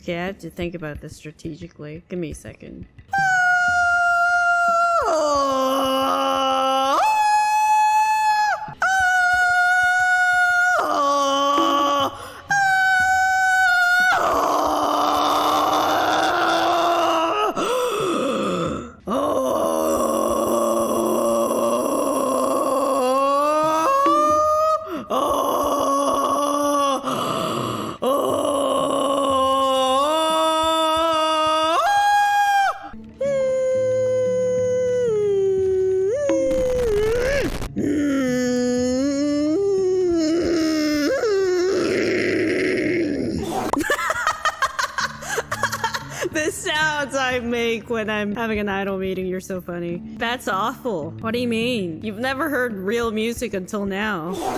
Okay, I have to think about this strategically. Give me a second. The sounds I make when I'm having an idol meeting, you're so funny. That's awful. What do you mean? You've never heard real music until now.